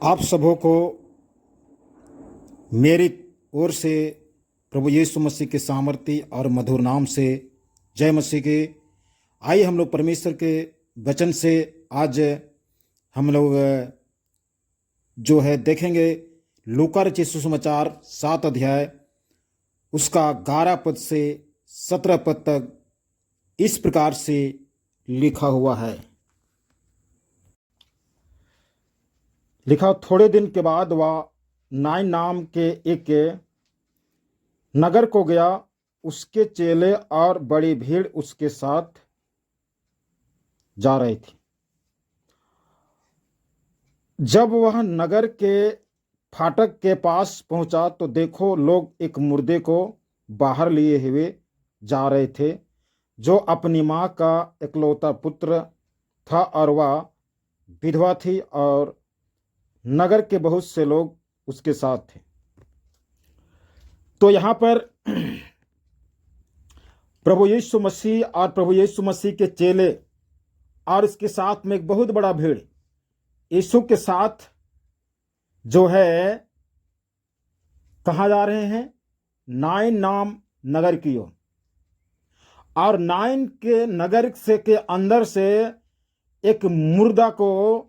आप सबों को मेरी ओर से प्रभु यीशु मसीह के सामर्थ्य और मधुर नाम से जय मसीह के। आइए हम लोग परमेश्वर के वचन से आज हम लोग जो है देखेंगे लूका रचित सुसमाचार 7 अध्याय उसका 11 पद से 17 पद तक इस प्रकार से लिखा हुआ है। लिखा, थोड़े दिन के बाद वह नाइन नाम के एक नगर को गया। उसके चेले और बड़ी भीड़ उसके साथ जा रही थी। जब वह नगर के फाटक के पास पहुंचा तो देखो, लोग एक मुर्दे को बाहर लिए हुए जा रहे थे, जो अपनी माँ का इकलौता पुत्र था और वह विधवा थी, और नगर के बहुत से लोग उसके साथ थे। तो यहाँ पर प्रभु यीशु मसीह और प्रभु यीशु मसीह के चेले और इसके साथ में एक बहुत बड़ा भीड़ यीशु के साथ जो है कहाँ जा रहे हैं? नाइन नाम नगर की ओर। और नाइन के नगर से के अंदर से एक मुर्दा को,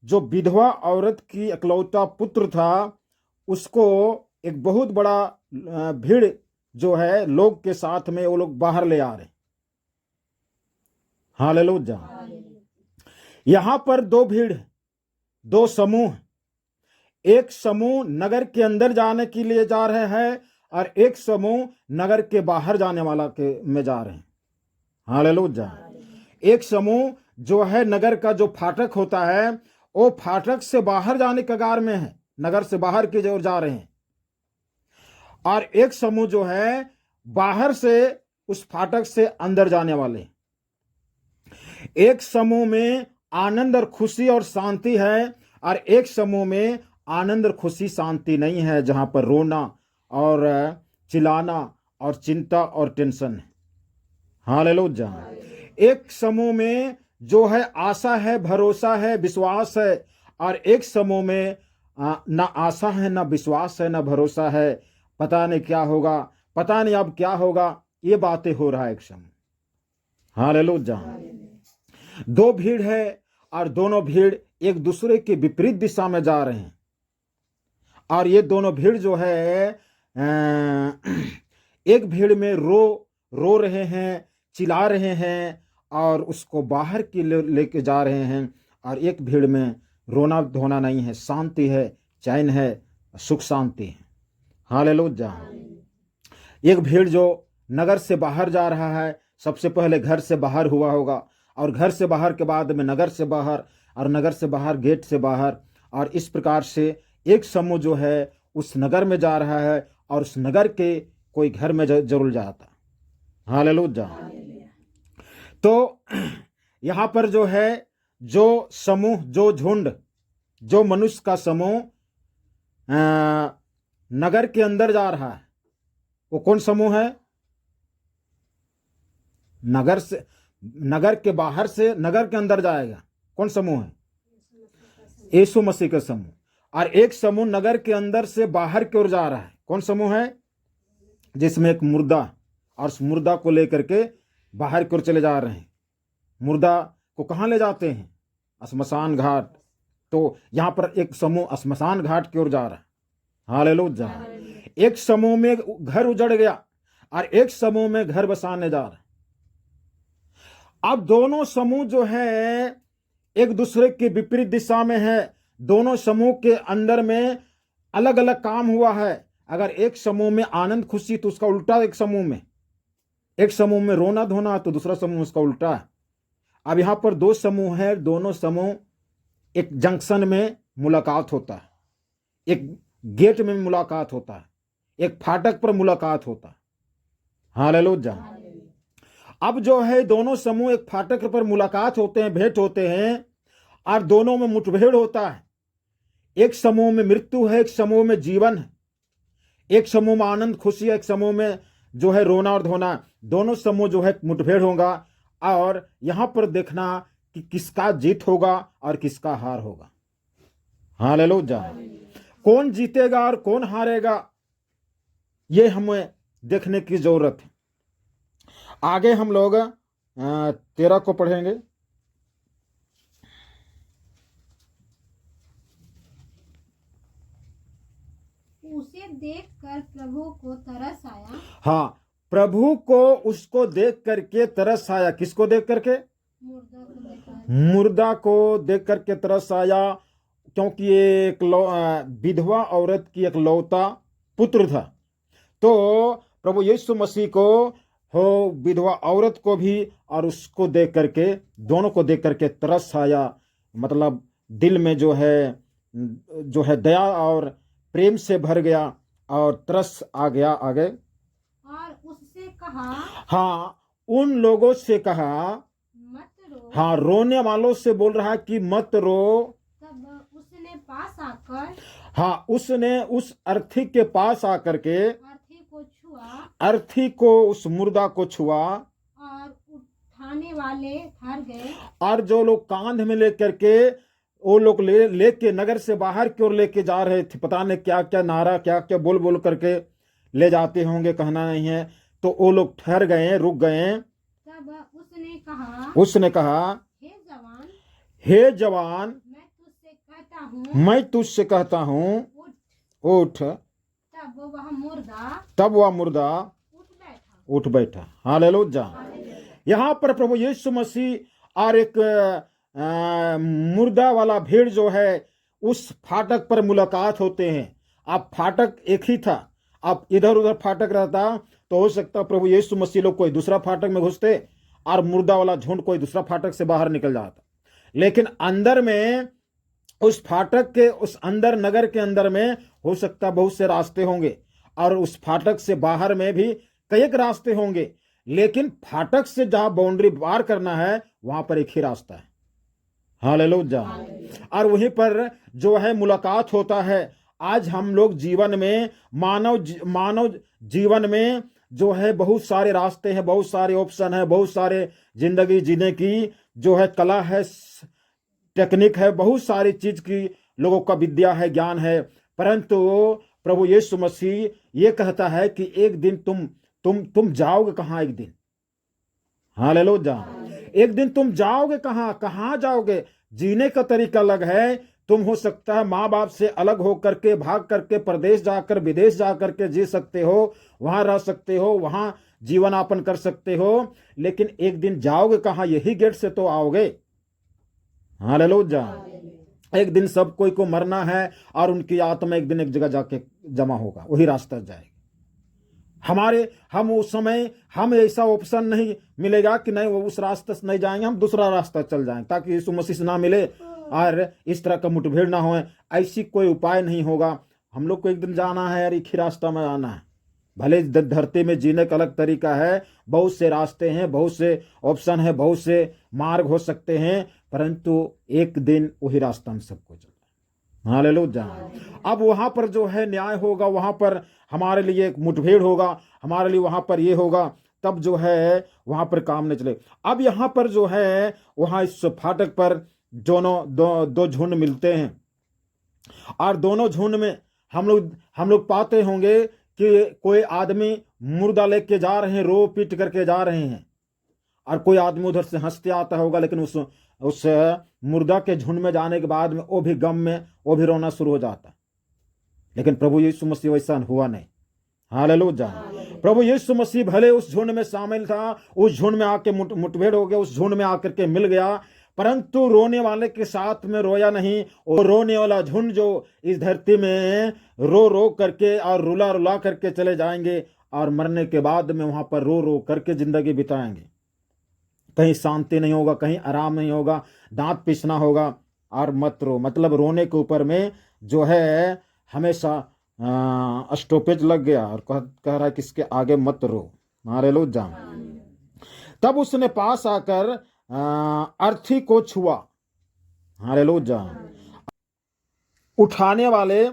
जो विधवा औरत की इकलौता पुत्र था, उसको एक बहुत बड़ा भीड़ जो है लोग के साथ में वो लोग बाहर ले आ रहे। हालेलुया। यहां पर दो भीड़, दो समूह। एक समूह नगर के अंदर जाने के लिए जा रहे हैं और एक समूह नगर के बाहर जाने वाला के में जा रहे हैं। हालेलुया। एक समूह जो है नगर का जो फाटक होता है, वो फाटक से बाहर जाने कगार में है, नगर से बाहर की ओर जा रहे हैं। और एक समूह जो है बाहर से उस फाटक से अंदर जाने वाले। एक समूह में आनंद और खुशी और शांति है, और एक समूह में आनंद और खुशी शांति नहीं है, जहां पर रोना और चिल्लाना और चिंता और टेंशन है। हालेलुया। एक समूह में जो है आशा है, भरोसा है, विश्वास है, और एक समूह में ना आशा है, ना विश्वास है, ना भरोसा है। पता नहीं क्या होगा, पता नहीं अब क्या होगा, ये बातें हो रहा है एक समूह। हालेलुया। दो भीड़ है और दोनों भीड़ एक दूसरे के विपरीत दिशा में जा रहे हैं। और ये दोनों भीड़ जो है एक भीड़ में रो रहे हैं, चिल्ला रहे हैं और उसको बाहर की लेके जा रहे हैं, और एक भीड़ में रोना धोना नहीं है, शांति है, चैन है, सुख शांति है। हालेलुया। एक भीड़ जो नगर से बाहर जा रहा है, सबसे पहले घर से बाहर हुआ होगा, और घर से बाहर के बाद में नगर से बाहर, और नगर से बाहर गेट से बाहर, और इस प्रकार से एक समूह जो है उस नगर में जा रहा है, और उस नगर के कोई घर में जरूर जाता। हालेलुया। तो यहाँ पर जो है, जो समूह, जो झुंड, जो मनुष्य का समूह नगर के अंदर जा रहा है, वो कौन समूह है? नगर के बाहर से नगर के अंदर जाएगा, कौन समूह है? यीशु मसीह का समूह। और एक समूह नगर के अंदर से बाहर की ओर जा रहा है, कौन समूह है? जिसमें एक मुर्दा, और उस मुर्दा को लेकर के बाहर की ओर चले जा रहे हैं। मुर्दा को कहाँ ले जाते हैं? श्मशान घाट। तो यहाँ पर एक समूह श्मशान घाट की ओर जा रहा है। हालेलुया। एक समूह में घर उजड़ गया और एक समूह में घर बसाने जा रहा है। अब दोनों समूह जो है एक दूसरे के विपरीत दिशा में है। दोनों समूह के अंदर में अलग अलग काम हुआ है। अगर एक समूह में आनंद खुशी तो उसका उल्टा एक समूह में रोना धोना, तो दूसरा समूह उसका उल्टा है। अब यहां पर दो समूह है, दोनों समूह एक जंक्शन में मुलाकात होता है, एक गेट में मुलाकात होता है, एक फाटक पर मुलाकात होता है। हालेलुया। अब जो है दोनों समूह एक फाटक पर मुलाकात होते हैं, भेंट होते हैं, और दोनों में मुठभेड़ होता है। एक समूह में मृत्यु है, एक समूह में जीवन है। एक समूह में आनंद खुशी है, एक समूह में जो है रोना और धोना। दोनों समूह जो है मुठभेड़ होगा, और यहां पर देखना कि किसका जीत होगा और किसका हार होगा। हालेलुया। कौन जीतेगा और कौन हारेगा, ये हमें देखने की जरूरत है। आगे हम लोग 13 को पढ़ेंगे। उसे देखकर प्रभु को तरस आया। हाँ, प्रभु को उसको देख करके तरस आया। किसको देख करके? मुर्दा को देखकर। मुर्दा को देख करके तरस आया, क्योंकि ये एक विधवा औरत की एक लौता पुत्र था। तो प्रभु यीशु मसीह को हो, विधवा औरत को भी और उसको देख करके, दोनों को देख करके तरस आया। मतलब दिल में जो है दया और प्रेम से भर गया और तरस आ गया। आगे और उससे कहा, हाँ, उन लोगों से कहा, मत रो। हाँ, रोने वालों से बोल रहा है कि मत रो। तब उसने पास आकर, हाँ, उसने उस अर्थी के पास आकर के अर्थी को छुआ, अर्थी को, उस मुर्दा को छुआ, और उठाने वाले ठहर गए। और जो लोग कांध में लेकर के वो लोग लेके नगर से बाहर की ओर लेके जा रहे थे, पता नहीं क्या क्या नारा, क्या क्या बोल बोल करके ले जाते होंगे, कहना नहीं है। तो वो लोग ठहर गए, रुक गए। तब उसने कहा, हे जवान, मैं तुझसे कहता हूँ, उठ। तब वह मुर्दा उठ बैठा। हालेलुया। यहाँ पर प्रभु यीशु मसीह और एक मुर्दा वाला भीड़ जो है उस फाटक पर मुलाकात होते हैं। अब फाटक एक ही था, अब इधर उधर फाटक रहता तो हो सकता प्रभु यीशु मसीह लोग कोई दूसरा फाटक में घुसते और मुर्दा वाला झुंड कोई दूसरा फाटक से बाहर निकल जाता। लेकिन अंदर में, उस फाटक के उस अंदर, नगर के अंदर में हो सकता बहुत से रास्ते होंगे और उस फाटक से बाहर में भी कई एक रास्ते होंगे, लेकिन फाटक से जहां बाउंड्री पार करना है वहां पर एक ही रास्ता है। हालेलुया। और वहीं पर जो है मुलाकात होता है। आज हम लोग जीवन में, मानव जीवन में जो है बहुत सारे रास्ते हैं, बहुत सारे ऑप्शन है, बहुत सारे जिंदगी जीने की जो है कला है, टेक्निक है, बहुत सारी चीज की लोगों का विद्या है, ज्ञान है। परंतु प्रभु यीशु मसीह ये कहता है कि एक दिन तुम जाओगे कहां? एक दिन, हालेलुया, एक दिन तुम जाओगे कहां जाओगे? जीने का तरीका अलग है। तुम हो सकता है माँ बाप से अलग होकर के, भाग करके प्रदेश जाकर, विदेश जाकर के जी सकते हो, वहां रह सकते हो, वहां जीवन यापन कर सकते हो, लेकिन एक दिन जाओगे कहां? यही गेट से तो आओगे। हालेलुया। एक दिन सब कोई को मरना है और उनकी आत्मा एक दिन एक जगह जाके जमा होगा, वही रास्ता जाएगा। हम उस समय हम ऐसा ऑप्शन नहीं मिलेगा कि नहीं वो उस रास्ते से नहीं जाएंगे, हम दूसरा रास्ता चल जाएंगे ताकि यीशु मसीह से ना मिले और इस तरह का मुठभेड़ ना हो। ऐसी कोई उपाय नहीं होगा। हम लोग को एक दिन जाना है और एक ही रास्ता में आना है। भले धरती में जीने का अलग तरीका है, बहुत से रास्ते हैं, बहुत से ऑप्शन है, बहुत से मार्ग हो सकते हैं, परंतु एक दिन वही रास्ता में सबको चलना है। हालेलुया। अब वहां पर जो है न्याय होगा, वहां पर हमारे लिए एक मुठभेड़ होगा, हमारे लिए वहां पर ये होगा, तब जो है वहां पर काम नहीं चले। अब यहाँ पर जो है वहां इस फाटक पर दोनों दो झुंड मिलते हैं और दोनों झुंड में हम लोग पाते होंगे कि कोई आदमी मुर्दा लेके जा रहे हैं, रो पीट करके जा रहे हैं, और कोई आदमी उधर से हंसते आता होगा, लेकिन उस मुर्दा के झुंड में जाने के बाद में वो भी गम में, वो भी रोना शुरू हो जाता। लेकिन प्रभु यीशु मसीह वैसा हुआ नहीं। हालेलुया। प्रभु यीशु मसीह भले उस झुंड में शामिल था, उस झुंड में आके मुठभेड़ हो गया, उस झुंड में आकर के मिल गया, परंतु रोने वाले के साथ में रोया नहीं। और रोने वाला झुंड जो इस धरती में रो रो करके और रुला रुला करके चले जाएंगे और मरने के बाद में वहां पर रो रो करके जिंदगी बिताएंगे। कहीं शांति नहीं होगा, कहीं आराम नहीं होगा, दांत पीसना होगा। और मत रो, मतलब रोने के ऊपर में जो है हमेशा स्टॉपेज लग गया और कह रहा है कि इसके आगे मत रो। हालेलुया। तब उसने पास आकर अर्थी को छुआ। हालेलुया। उठाने वाले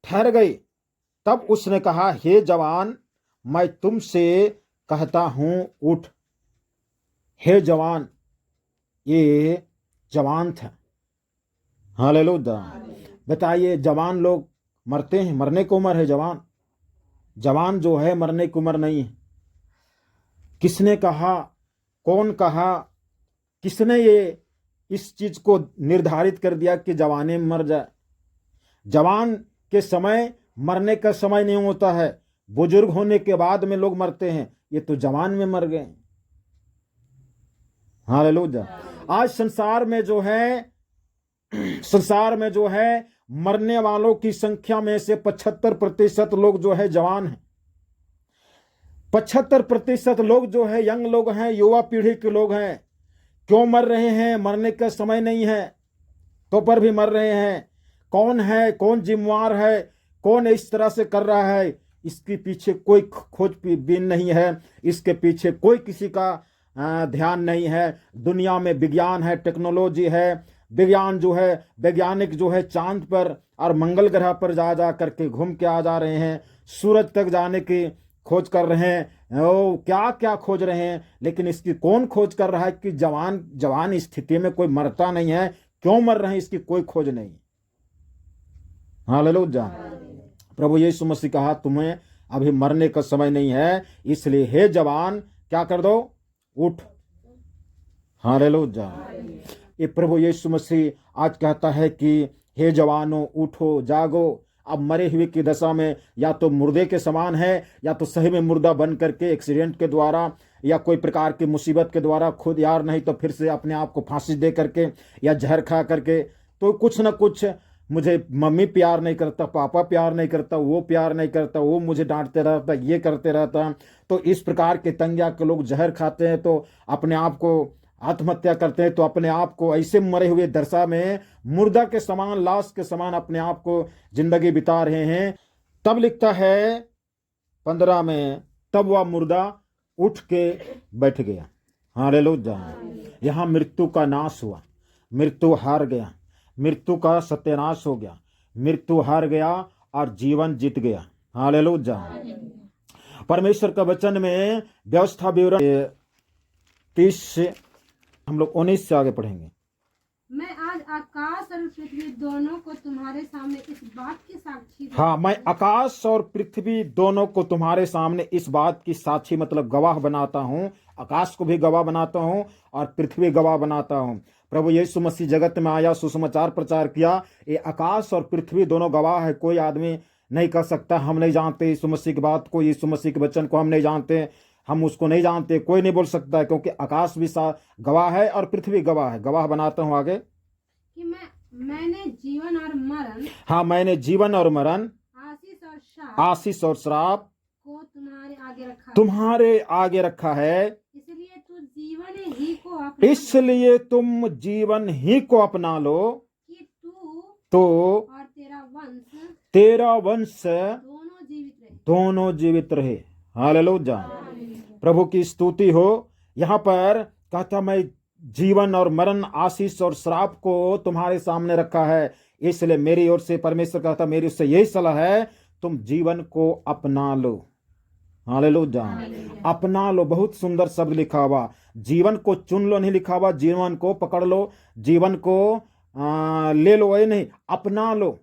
ठहर गए। तब उसने कहा, हे जवान, मैं तुमसे कहता हूं, उठ। हे जवान, ये जवान था। हालेलुया। बताइए, जवान लोग मरते हैं, मरने की उम्र है जवान। जवान जो है मरने की उम्र नहीं है। किसने कहा, कौन कहा, किसने ये इस चीज को निर्धारित कर दिया कि जवानी में मर जाए? जवान के समय मरने का समय नहीं होता है, बुजुर्ग होने के बाद में लोग मरते हैं। ये तो जवान में मर गए। हालेलुया। आज संसार में जो है मरने वालों की संख्या में से 75% लोग जो है जवान हैं। 75% लोग जो है यंग लोग हैं, युवा पीढ़ी के लोग हैं। क्यों मर रहे हैं? मरने का समय नहीं है तो पर भी मर रहे हैं। कौन है, कौन जिम्मेवार है, कौन इस तरह से कर रहा है? इसके पीछे कोई खोजबीन नहीं है, इसके पीछे कोई किसी का ध्यान नहीं है। दुनिया में विज्ञान है, टेक्नोलॉजी है। विज्ञान जो है, वैज्ञानिक जो है चांद पर और मंगल ग्रह पर जा करके घूम के आ जा रहे हैं। सूरज तक जाने की खोज कर रहे हैं। ओ क्या क्या खोज रहे हैं, लेकिन इसकी कौन खोज कर रहा है कि जवान स्थिति में कोई मरता नहीं है? क्यों मर रहे हैं, इसकी कोई खोज नहीं। हालेलुया। प्रभु यीशु मसीह कहा, तुम्हें अभी मरने का समय नहीं है, इसलिए हे जवान क्या कर दो, उठ। हालेलुया। ये प्रभु यीशु मसीह आज कहता है कि हे जवानों, उठो, जागो। अब मरे हुए की दशा में या तो मुर्दे के समान है, या तो सही में मुर्दा बन करके एक्सीडेंट के द्वारा या कोई प्रकार की मुसीबत के द्वारा खुद, यार नहीं तो फिर से अपने आप को फांसी दे करके या जहर खा करके, तो कुछ ना कुछ, मुझे मम्मी प्यार नहीं करता, पापा प्यार नहीं करता, वो प्यार नहीं करता, वो मुझे डांटते रहता, ये करते रहता। तो इस प्रकार के तंगिया के लोग जहर खाते हैं, तो अपने आप को आत्महत्या करते हैं, तो अपने आप को ऐसे मरे हुए दशा में मुर्दा के समान, लाश के समान अपने आप को जिंदगी बिता रहे हैं। तब लिखता है 15 में, तब वह मुर्दा उठ के बैठ गया। हालेलुया। यहाँ मृत्यु का नाश हुआ, मृत्यु हार गया, मृत्यु का सत्यानाश हो गया, मृत्यु हार गया और जीवन जीत गया। हालेलुया। परमेश्वर का वचन में व्यवस्था विवरण 30 से हम लोग 19 से आगे पढ़ेंगे। मैं आज आकाश और पृथ्वी दोनों को तुम्हारे सामने इस बात की साक्षी हाँ, मैं आकाश और पृथ्वी दोनों को तुम्हारे सामने इस बात की साक्षी मतलब गवाह बनाता हूँ। आकाश को भी गवाह बनाता हूँ और पृथ्वी गवाह बनाता हूँ। प्रभु यीशु मसीह जगत में आया, सुसमाचार प्रचार किया। ये आकाश और पृथ्वी दोनों गवाह है। कोई आदमी नहीं कर सकता, हम नहीं जानते यीशु मसीह की बात को, यीशु मसीह के वचन को हम नहीं जानते, हम उसको नहीं जानते, कोई नहीं बोल सकता है, क्योंकि आकाश भी गवाह है और पृथ्वी गवाह है। गवाह बनाता हूँ आगे कि मैंने जीवन और मरण, हाँ, मैंने जीवन और मरण, आशीष और श्राप को तुम्हारे आगे रखा है। इसलिए तुम जीवन ही को अपना लो कि तू तो और तेरा वंश दोनों जीवित रहे। हालेलुया। प्रभु की स्तुति हो। यहाँ पर कहता, मैं जीवन और मरण, आशीष और श्राप को तुम्हारे सामने रखा है। इसलिए मेरी ओर से, परमेश्वर कहता, मेरी ओर से यही सलाह है, तुम जीवन को अपना लो। हालेलुया। अपना लो, बहुत सुंदर शब्द लिखा हुआ। जीवन को चुन लो नहीं लिखा हुआ, जीवन को पकड़ लो, जीवन को ले लो, ये नहीं, अपना लो।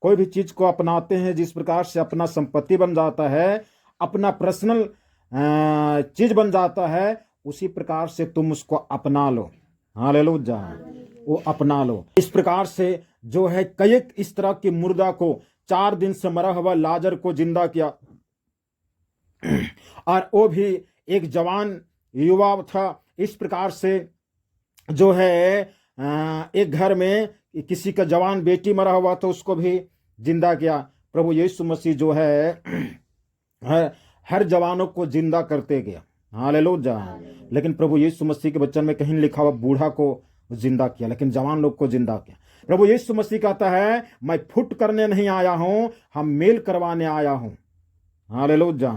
कोई भी चीज को अपनाते हैं, जिस प्रकार से अपना संपत्ति बन जाता है, अपना पर्सनल चीज बन जाता है, उसी प्रकार से तुम उसको अपना लो। हालेलुया। वो अपना लो। इस प्रकार से जो है कई इस तरह की मुर्दा को, 4 दिन से मरा हुआ लाजर को जिंदा किया, और वो भी एक जवान युवा था। इस प्रकार से जो है एक घर में किसी का जवान बेटी मरा हुआ था, उसको भी जिंदा किया। प्रभु यीशु मसीह जो है हर जवानों को जिंदा करते गया। हालेलुया। लेकिन प्रभु यीशु मसीह के वचन में कहीं लिखा हुआ बूढ़ा को जिंदा किया, लेकिन जवान लोग को जिंदा किया। प्रभु यीशु मसीह कहता है, मैं फुट करने नहीं आया हूं, हम मेल करवाने आया हूं। हालेलुया।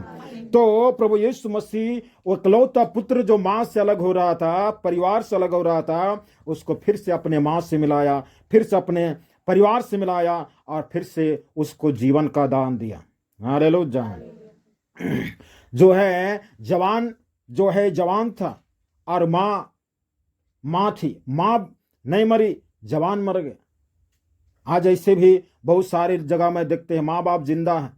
तो प्रभु यीशु मसीह वो इकलौता पुत्र जो मां से अलग हो रहा था, परिवार से अलग हो रहा था, उसको फिर से अपने मां से मिलाया, फिर से अपने परिवार से मिलाया, और फिर से उसको जीवन का दान दिया। हालेलुया। जो है जवान था, और मां थी, मां नहीं मरी, जवान मर गए। आज ऐसे भी बहुत सारी जगह में देखते हैं माँ बाप जिंदा हैं,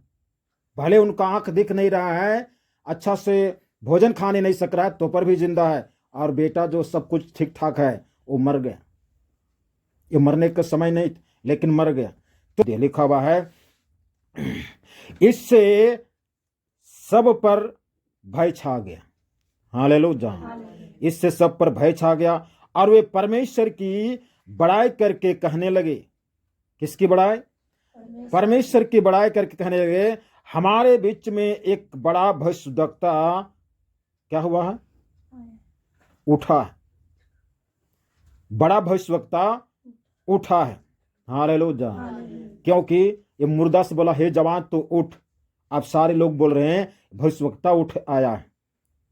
भले उनका आंख दिख नहीं रहा है, अच्छा से भोजन खाने नहीं सक रहा है, तो पर भी जिंदा है, और बेटा जो सब कुछ ठीक ठाक है वो मर गया। ये मरने का समय नहीं लेकिन मर गया। तो लिखा हुआ है इससे सब पर भय छा गया। हालेलुया। इससे सब पर भय छा गया और वे परमेश्वर की बड़ाई करके कहने लगे। किसकी बड़ाई? परमेश्वर की बड़ाई करके कहने लगे, हमारे बीच में एक बड़ा भविष्यद्वक्ता क्या हुआ है? उठा है। बड़ा भविष्यद्वक्ता उठा है। हालेलुया। क्योंकि ये मुर्दा से बोला, हे जवान तो उठ। अब सारे लोग बोल रहे हैं भविष्यद्वक्ता उठ आया है।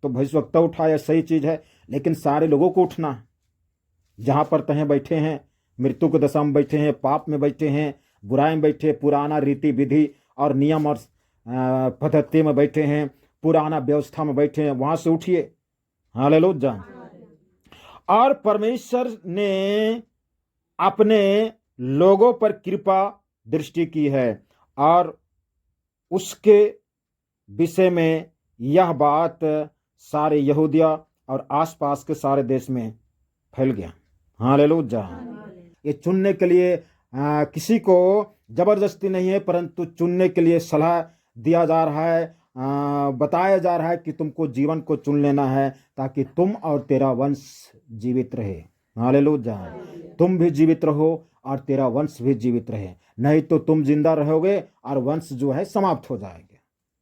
तो भविष्यद्वक्ता उठाया सही चीज है, लेकिन सारे लोगों को उठना है। जहां पर तहें बैठे हैं, मृत्यु की दशा में बैठे हैं, पाप में बैठे हैं, बुराई में बैठे, पुराना रीति विधि और नियम और पद्धति में बैठे हैं, पुराना व्यवस्था में बैठे हैं, वहां से उठिए। हालेलुया। और परमेश्वर ने अपने लोगों पर कृपा दृष्टि की है और उसके विषय में यह बात सारे यहूदिया और आसपास के सारे देश में फैल गया। हालेलुया। ये चुनने के लिए किसी को जबरदस्ती नहीं है, परंतु चुनने के लिए सलाह दिया जा रहा है, बताया जा रहा है कि तुमको जीवन को चुन लेना है ताकि तुम और तेरा वंश जीवित रहे। हालेलुया। तुम भी जीवित रहो और तेरा वंश भी जीवित रहे, नहीं तो तुम जिंदा रहोगे और वंश जो है समाप्त हो जाएगा।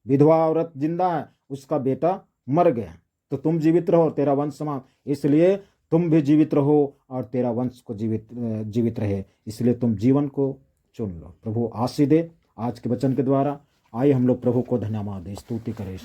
विधवा औरत जिंदा है, उसका बेटा मर गया, तो तुम जीवित रहो, तेरा वंश समाप्त। इसलिए तुम भी जीवित रहो और तेरा वंश को जीवित रहे, इसलिए तुम जीवन को चुन लो। प्रभु आशीष दे आज के वचन के द्वारा। आइए हम लोग प्रभु को धन्यवाद दें, स्तुति करें।